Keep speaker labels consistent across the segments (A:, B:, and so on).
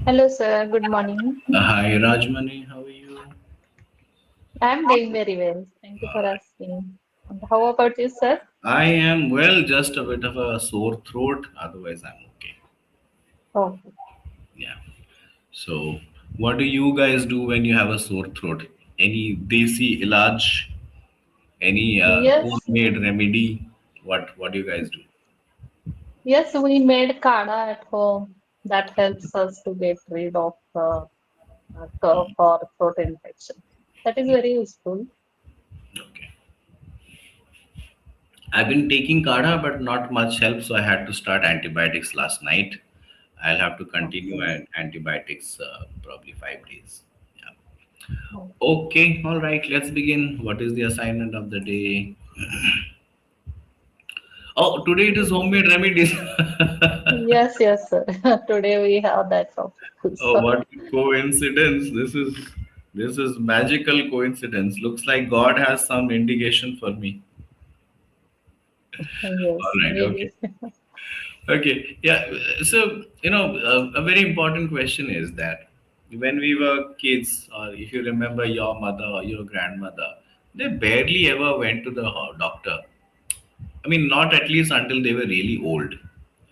A: Hello, sir. Good morning.
B: Hi Rajmani, how are you?
A: I'm doing very well. Thank you for asking. And how about you, sir?
B: I am well, just a bit of a sore throat, otherwise, I'm okay.
A: Oh,
B: Yeah. So, what do you guys do when you have a sore throat? Any desi ilaj? Any
A: yes,
B: homemade remedy? What do you guys do?
A: yes, we made kada at home. That helps us to get rid of cough or throat infection. That is very useful.
B: Okay. I've been taking kada, but not much help, so I had to start antibiotics last night. I'll have to continue
A: Okay.
B: antibiotics probably 5 days. Yeah.
A: Oh,
B: Okay, all right, let's begin. What is the assignment of the day? Oh, today it is homemade remedies.
A: yes, yes, sir. Today we have that topic
B: Oh,
A: also.
B: what a coincidence. This is magical coincidence. Looks like God has some indication for me. All
A: Yes,
B: right, okay.
A: maybe.
B: Okay, yeah. So, a very important question is that when we were kids, or if you remember your mother or your grandmother, they barely ever went to the doctor. I mean, not at least until they were really old,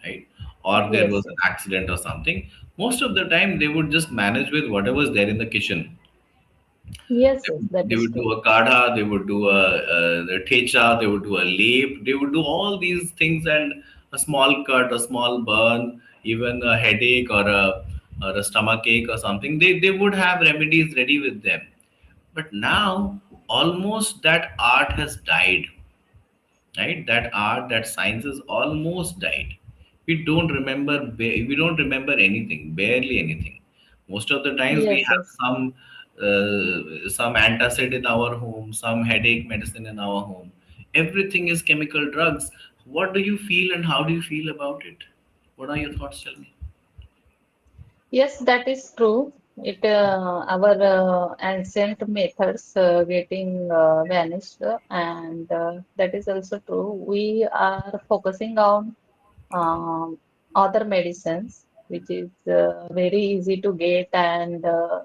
B: right? Or there
A: Yes,
B: was an
A: yes,
B: accident or something. Most of the time, they would just manage with whatever's there in the kitchen.
A: yes, yes, that
B: They
A: is
B: would do
A: true.
B: a kadha, they would do a thecha, they would do a lep, they would do all these things, and a small cut, a small burn, even a headache or a stomach ache or something. They would have remedies ready with them. But now, almost that art has died, right? That art, that science has almost died. We don't remember anything, barely anything. Most of the times we
A: Yes,
B: have
A: yes.
B: some antacid in our home, some headache medicine in our home. Everything is chemical drugs. What do you feel and how do you feel about it? What are your thoughts? Tell me.
A: Yes, that is true. It our ancient methods getting vanished, and that is also true. We are focusing on other medicines, which is very easy to get, and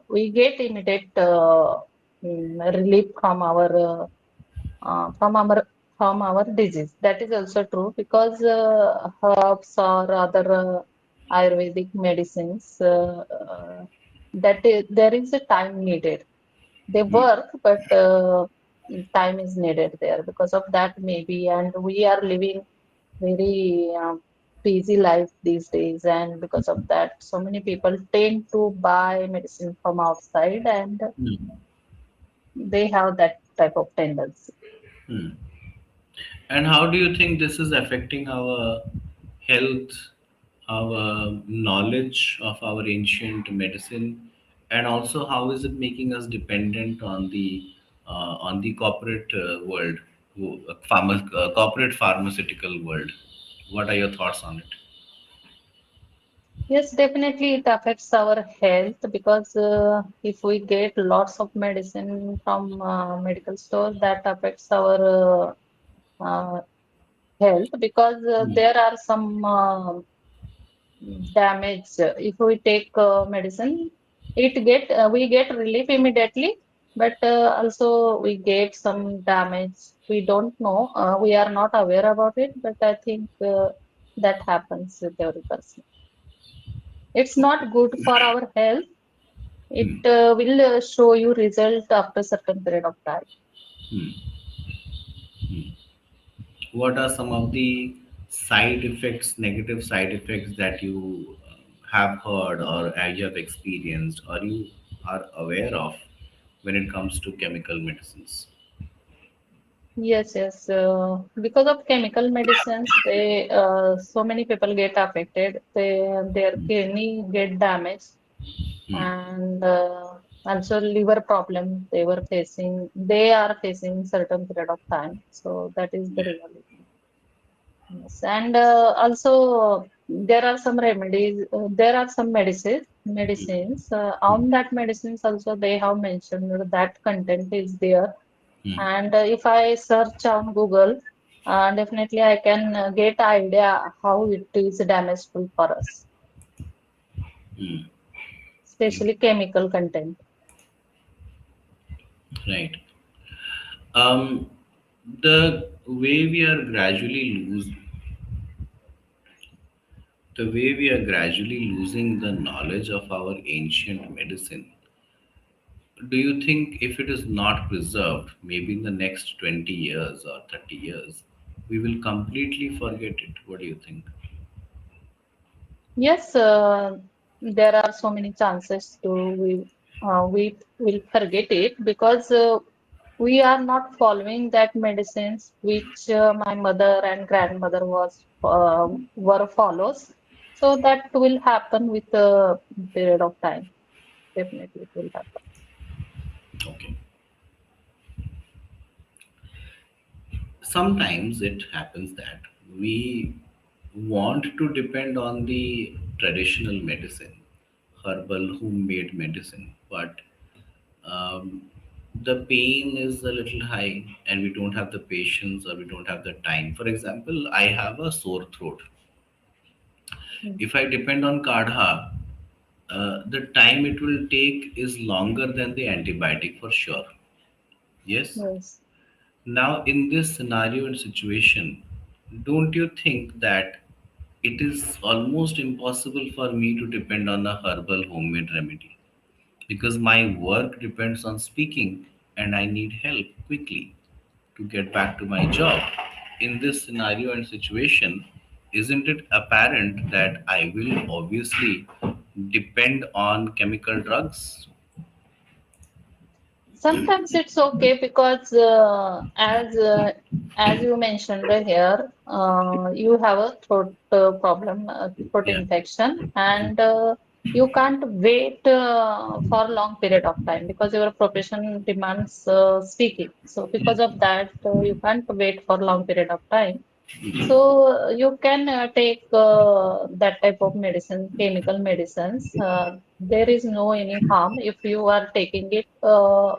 A: we get immediate relief from our disease. That is also true because herbs or other Ayurvedic medicines there is a time needed. They
B: Hmm.
A: work, but time is needed there because of that maybe. And we are living very busy life these days, and because of that, so many people tend to buy medicine from outside, and
B: Hmm.
A: they have that type of tendency.
B: Hmm. And how do you think this is affecting our health, our knowledge of our ancient medicine, and also how is it making us dependent on the corporate world, corporate pharmaceutical world? What are your thoughts on it?
A: Yes, definitely it affects our health because if we get lots of medicine from medical store, that affects our health because
B: Hmm.
A: there are some damage. If we take medicine, we get relief immediately, but also we get some damage. We don't know. We are not aware about it, but I think that happens with every person. It's not good for our health. It
B: Hmm.
A: will show you result after certain period of time.
B: Hmm. What are some of the side effects, negative side effects that you have heard or you have experienced or you are aware of when it comes to chemical medicines?
A: Yes, yes. Because of chemical medicines, so many people get affected. Their kidney get damaged,
B: Hmm.
A: and also liver problem they are facing certain period of time. So that is the reality. Yes, and also there are some remedies. There are some medicines. On that medicines also they have mentioned that content is there.
B: Hmm.
A: And if I search on Google, definitely I can get idea how it is damageful for us.
B: Hmm.
A: especially chemical content.
B: Right. Um, the way we are losing the knowledge of our ancient medicine, do you think if it is not preserved, maybe in the next 20 years or 30 years, we will completely forget it? What do you think?
A: Yes, there are so many chances to we will forget it because we are not following that medicines which my mother and grandmother were follows. So that will happen with a period of time. Definitely, it will happen.
B: Okay. Sometimes it happens that we want to depend on the traditional medicine, herbal homemade medicine, but um, the pain is a little high and we don't have the patience or we don't have the time. For example, I have a sore throat.
A: Mm.
B: If I depend on kadha, the time it will take is longer than the antibiotic for sure. Yes.
A: Yes.
B: Now, in this scenario and situation, don't you think that it is almost impossible for me to depend on a herbal homemade remedy? Because my work depends on speaking and I need help quickly to get back to my job. In this scenario and situation, isn't it apparent that I will obviously depend on chemical drugs?
A: Sometimes it's okay because as you mentioned here, you have a throat problem, throat
B: Yeah.
A: infection, and you can't wait for a long period of time because your profession demands speaking. So because of that, you can't wait for long period of time. So you can take that type of medicine, chemical medicines. There is no any harm if you are taking it. Uh,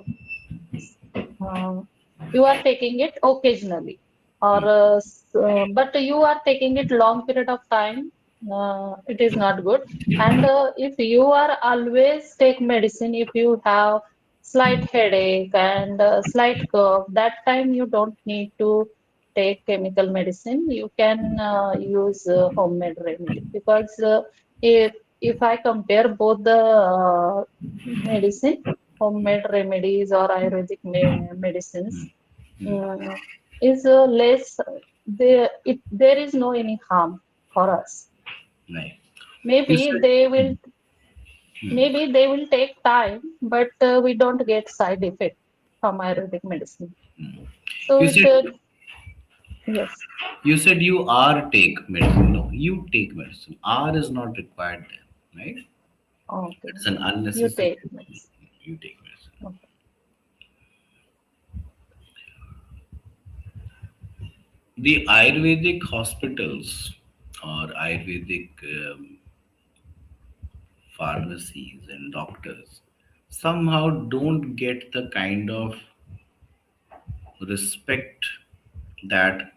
A: you are taking it occasionally, or but you are taking it long period of time. It is not good. And if you are always take medicine, if you have slight headache and slight cough, that time you don't need to take chemical medicine. You can use homemade remedy because if I compare both the medicine, homemade remedies or Ayurvedic medicines, uh, is less. There is no any harm for us.
B: Right. You
A: Maybe
B: said,
A: they will
B: hmm,
A: maybe they will take time, but we don't get side effect from Ayurvedic medicine. So
B: you
A: it
B: said,
A: yes.
B: you said you are take medicine. No, you take medicine. R is not required there, right?
A: Okay.
B: It's an
A: You
B: unnecessary.
A: take medicine.
B: You take medicine.
A: Okay.
B: The Ayurvedic hospitals or Ayurvedic pharmacies and doctors somehow don't get the kind of respect that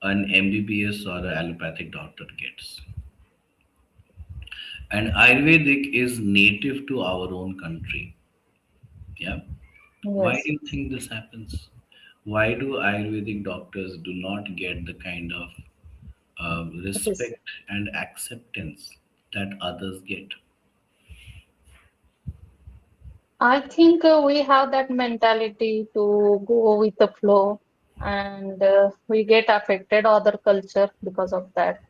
B: an MBBS or an allopathic doctor gets. And Ayurvedic is native to our own country. Yeah. Why
A: Yes.
B: do you think this happens? Why do Ayurvedic doctors do not get the kind of
A: Res-
B: respect and acceptance that others get?
A: I think we have that mentality to go with the flow, and we get affected other culture because of that.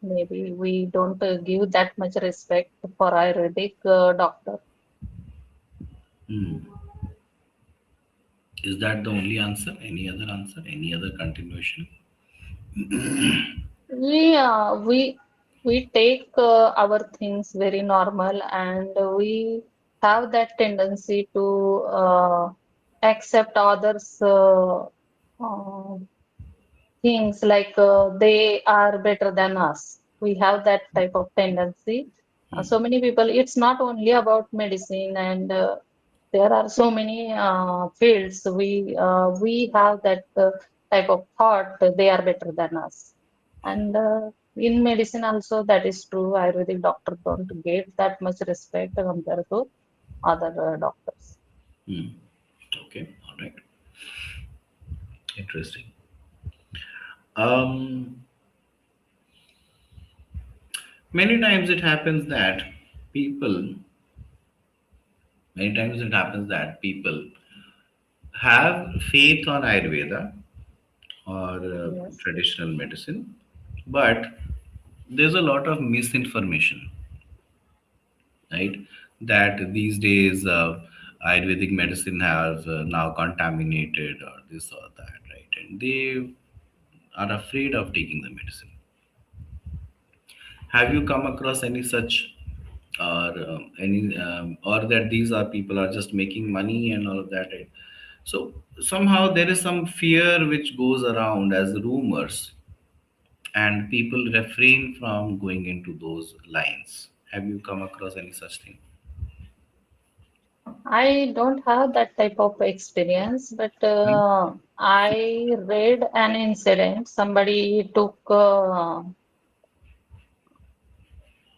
A: Maybe we don't give that much respect for Ayurvedic doctor.
B: Hmm. Is that the only answer? Any other answer? Any other continuation?
A: We take our things very normal, and we have that tendency to accept others. Uh, Things like they are better than us. We have that type of tendency. So many people, it's not only about medicine, and there are so many fields. We have that type of thought that they are better than us. And In medicine also that is true. Ayurvedic doctor don't get that much respect compared to other doctors.
B: Hmm. Okay, all right, interesting. Um, many times it happens that people, many times it happens that people have faith on Ayurveda or
A: Yes.
B: traditional medicine, but there's a lot of misinformation, right? That these days Ayurvedic medicine has now contaminated or this or that, right? And they are afraid of taking the medicine. Have you come across any such, or or that these are people are just making money and all of that, right? So somehow there is some fear which goes around as rumors, and people refrain from going into those lines. Have you come across any such thing?
A: I don't have that type of experience, but
B: Hmm?
A: I read an incident. Somebody took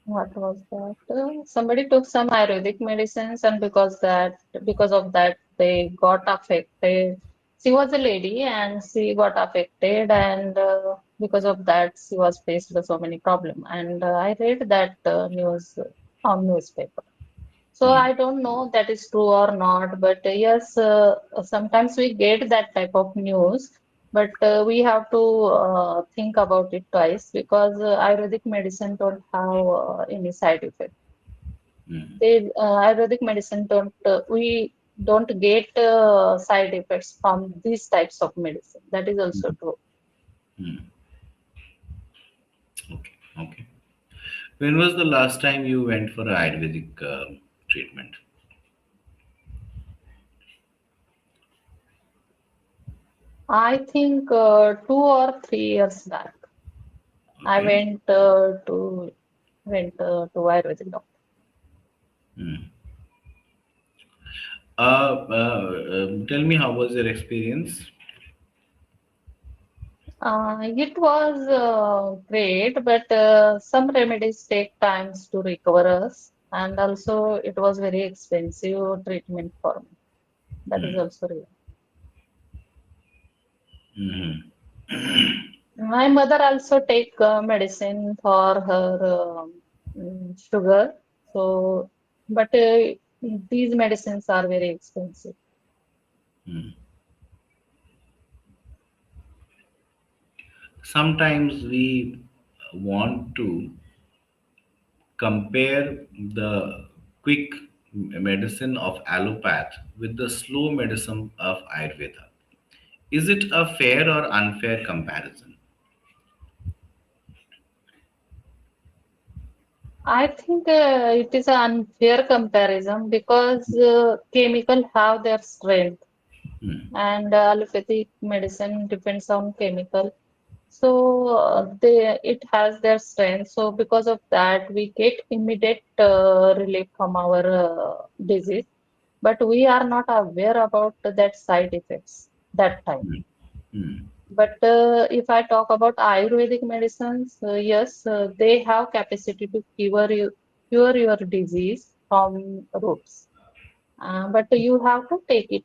A: what was that? Somebody took some Ayurvedic medicines, and because of that, they got affected. She was a lady, and she got affected, and because of that, she was faced with so many problems. And I read that news on newspaper. So
B: Hmm.
A: I don't know that is true or not, but yes, sometimes we get that type of news, but we have to think about it twice because Ayurvedic medicine don't have any side effect.
B: Hmm.
A: Ayurvedic medicine we don't get side effects from these types of medicine. That is also true.
B: Hmm. Okay. Okay. When was the last time you went for a Ayurvedic treatment?
A: I think 2 or 3 years back, I
B: Okay.
A: went to Ayurvedic doctor.
B: Hmm. Tell me, how was your experience?
A: It was great, but some remedies take times to recover us, and also it was very expensive treatment for me. That is
B: Hmm.
A: also real.
B: Hmm.
A: My mother also take medicine for her sugar, so but these medicines are very expensive.
B: Hmm. Sometimes we want to compare the quick medicine of allopath with the slow medicine of Ayurveda. Is it a fair or unfair comparison?
A: I think it is an unfair comparison because chemical have their strength
B: Hmm.
A: and allopathic medicine depends on chemical. So it has their strength. So because of that, we get immediate relief from our disease, but we are not aware about that side effects that time.
B: Hmm. Hmm.
A: But if I talk about Ayurvedic medicines, yes, they have capacity to cure your disease from roots. But you have to take it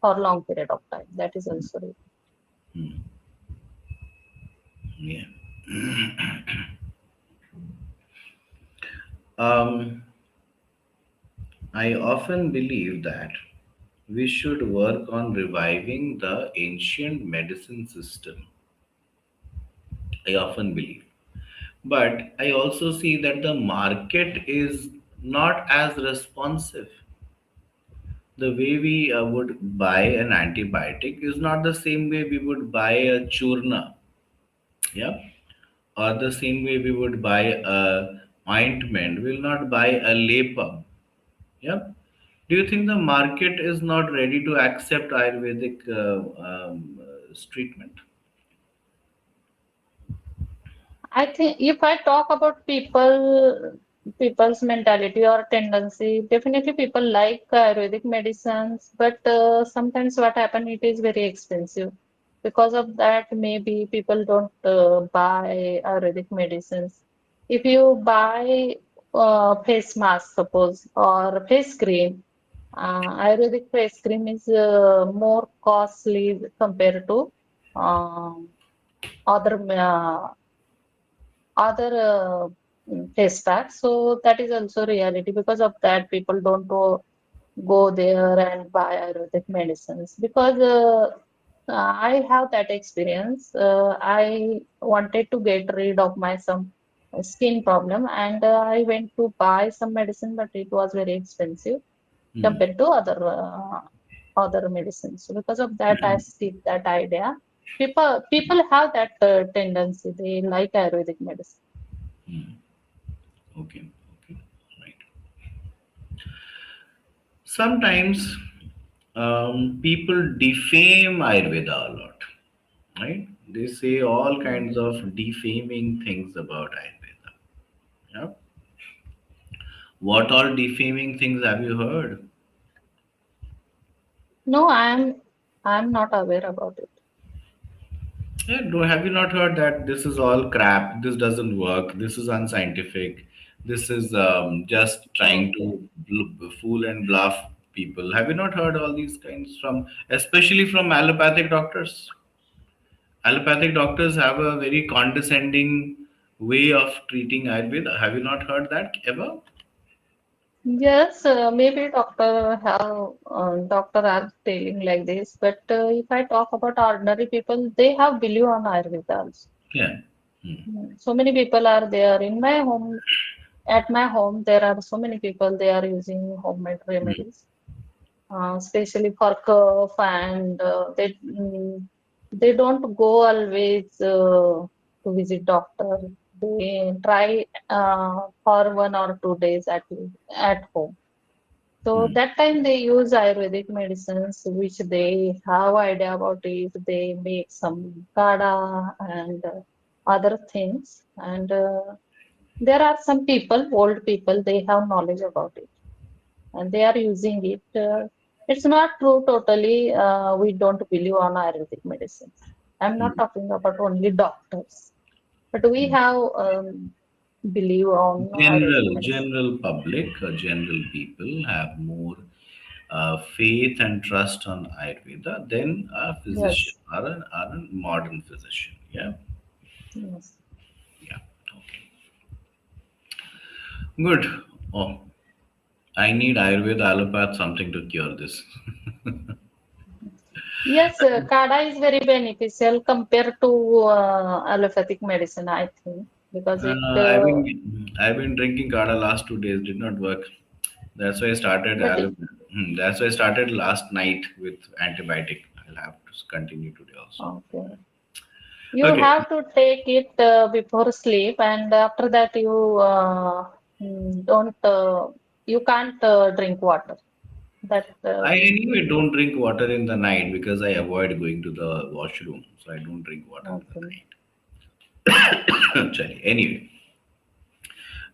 A: for long period of time. That is also real.
B: Hmm. Yeah. Um, I often believe that we should work on reviving the ancient medicine system. I often believe. But I also see that the market is not as responsive. The way we would buy an antibiotic is not the same way we would buy a churna, yeah, or the same way we would buy a ointment. We'll not buy a lepam, yeah. Do you think the market is not ready to accept Ayurvedic treatment?
A: I think if I talk about people's mentality or tendency, definitely people like Ayurvedic medicines, but sometimes what happen, it is very expensive. Because of that, maybe people don't buy Ayurvedic medicines. If you buy face mask, suppose, or face cream, Ayurvedic face cream is more costly compared to um, other face packs. So that is also reality. Because of that, people don't go there and buy Ayurvedic medicines because I have that experience. I wanted to get rid of my some skin problem, and I went to buy some medicine, but it was very expensive
B: Hmm.
A: compared to other medicines. So because of that, I skip that idea. People have that tendency. They like Ayurvedic medicine.
B: Hmm. Okay. Okay. Right. Sometimes people defame Ayurveda a lot, right? They say all kinds
A: Yes.
B: of defaming things about Ayurveda. Yeah. What all defaming things have you heard?
A: No, I'm not aware about it.
B: Yeah, have you not heard that this is all crap? This doesn't work. This is unscientific. This is just trying
A: Okay.
B: to fool and bluff people. Have you not heard all these kinds from, especially from allopathic doctors? Allopathic doctors have a very condescending way of treating Ayurveda. Have you not heard that ever?
A: Yes, maybe doctor are telling like this, but if I talk about ordinary people, they have belief on Ayurveda also.
B: Yeah. Hmm.
A: So many people are there in my home. At my home, there are so many people. They are using homemade remedies, especially for cough, and they don't go always to visit doctor. They try for 1 or 2 days at home. So
B: Hmm.
A: that time they use Ayurvedic medicines, which they have idea about it. They make some kada and other things. And there are some people, old people, they have knowledge about it and they are using it. It's not true totally. We don't believe on Ayurvedic medicines. I'm not
B: Hmm.
A: talking about only doctors, but we
B: Hmm.
A: have believe on Ayurvedic medicine.
B: General public, general people have more faith and trust on Ayurveda than a physician
A: Yes,
B: or a modern physician. Yeah,
A: yes.
B: yeah. Okay, good. Oh, I need Ayurveda allopath something to cure this.
A: Yes, Kada is very beneficial compared to allopathic medicine, I think, because it,
B: I've been drinking Kada last 2 days. Did not work. That's why I started
A: but
B: That's why I started last night with antibiotic. I'll have to continue today also.
A: okay. You
B: Okay.
A: have to take it before sleep, and after that don't you can't drink water. That
B: I anyway don't drink water in the night because I avoid going to the washroom. So I don't drink water in
A: okay.
B: the night. Sorry. Anyway,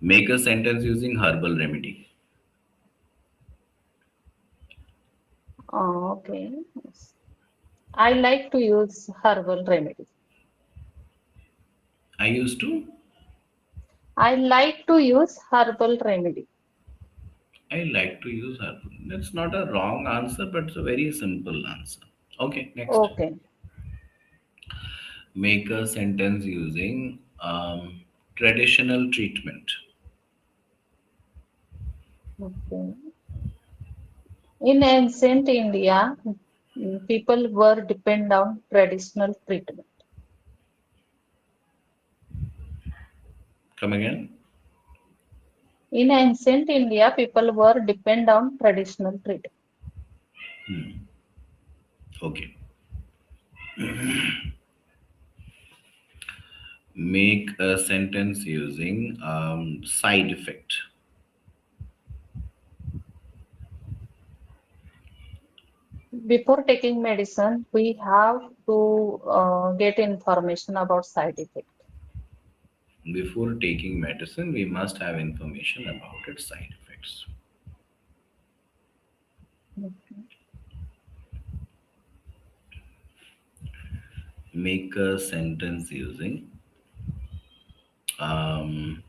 B: make a sentence using herbal remedy.
A: Okay. Yes. I like to use herbal remedies.
B: I used to.
A: I like to use herbal remedy.
B: I like to use herbal. That's not a wrong answer, but it's a very simple answer. Okay, next.
A: Okay.
B: Make a sentence using traditional treatment.
A: Okay. In ancient India, people were depend on traditional treatment.
B: Come again.
A: In ancient India, people were depend on traditional treatment.
B: Okay. Make a sentence using side effect.
A: Before taking medicine, we have to get information about side effect.
B: Before taking medicine, we must have information about its side effects. Make a sentence using um,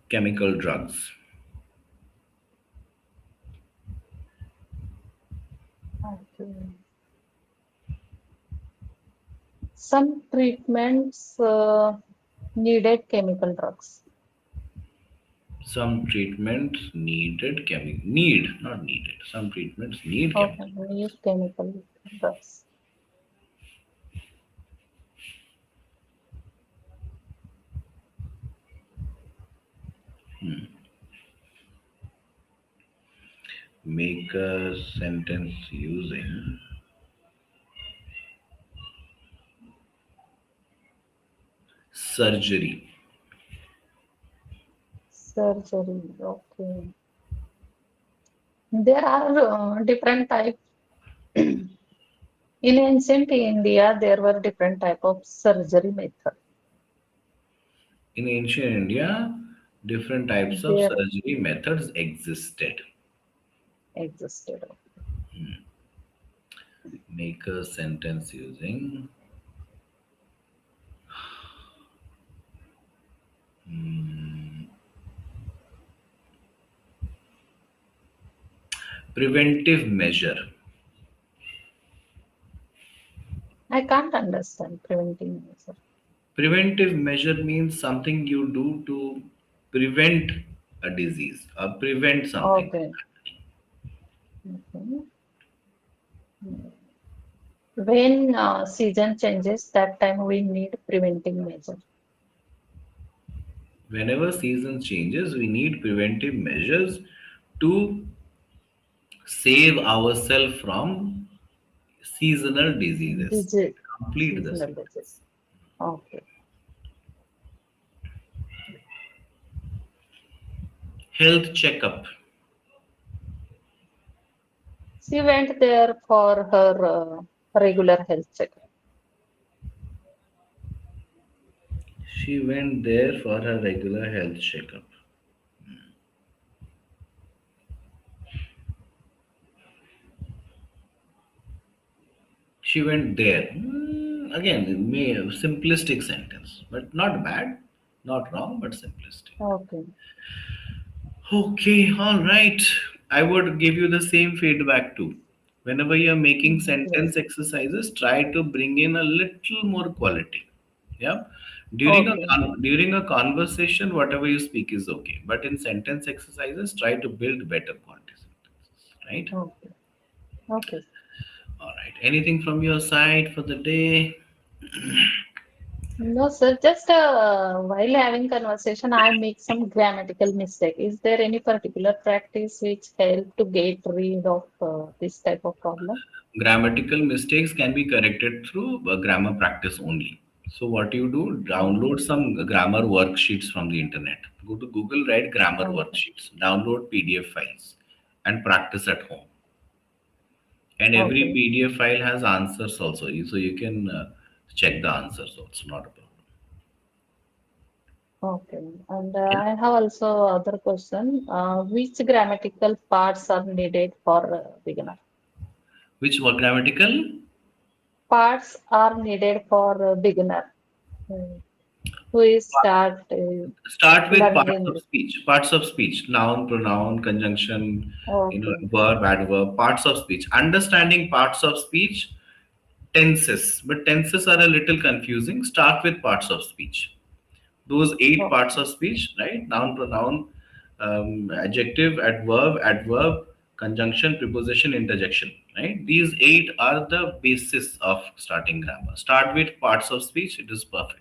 B: chemical drugs.
A: Okay. Some treatments needed chemical drugs.
B: Some treatments needed chemical need not needed. Some treatments need
A: Okay,
B: chemical
A: need
B: drugs.
A: chemical drugs.
B: Make a sentence using surgery.
A: Surgery. Okay. There are different types. In ancient India, there were different type of surgery method.
B: In ancient India, different types of
A: There
B: surgery methods existed.
A: existed.
B: Make a sentence using preventive measure.
A: I can't understand preventing measure.
B: Preventive measure means something you do to prevent a disease or prevent something.
A: Okay. Okay. When season changes, that time we need preventing measure.
B: Whenever season changes, we need preventive measures to save ourselves from seasonal diseases.
A: Disease,
B: Complete the
A: seasonal disease.
B: sentence.
A: Okay.
B: Health checkup.
A: She went there for her regular health checkup.
B: She went there for her regular health checkup. She went there. Again, simplistic sentence, but not bad, not wrong, but simplistic.
A: Okay.
B: Okay, all right. I would give you the same feedback too. Whenever you're making
A: Yes.
B: sentence exercises, try to bring in a little more quality. Yeah.
A: Okay.
B: During a conversation, whatever you speak is okay. But in sentence exercises, try to build better quality sentences. Right?
A: Okay. Okay.
B: All right. Anything from your side for the day?
A: No, sir. Just while having conversation, I make some grammatical mistake. Is there any particular practice which help to get rid of this type of problem?
B: Grammatical mistakes can be corrected through grammar practice only. So what you do,
A: Okay.
B: download some grammar worksheets from the internet. Go to Google, write grammar
A: Okay.
B: worksheets, download PDF files, and practice at home. And every
A: Okay.
B: PDF file has answers also, so you can check the answers also. Not a problem.
A: Okay. And
B: Yeah.
A: I have also other question. Which grammatical parts are needed for beginner?
B: Which were grammatical?
A: Parts are needed for beginner who is start
B: Start with
A: learning
B: parts of
A: English.
B: speech. Parts of speech. Noun, pronoun, conjunction,
A: Okay.
B: verb, adverb. Parts of speech. Understanding parts of speech, tenses, but tenses are a little confusing. Start with parts of speech. Those eight parts
A: Okay.
B: of speech, right? Noun, pronoun, adjective, adverb, conjunction, preposition, interjection, right? These eight are the basis of starting grammar. Start with parts of speech, it is perfect.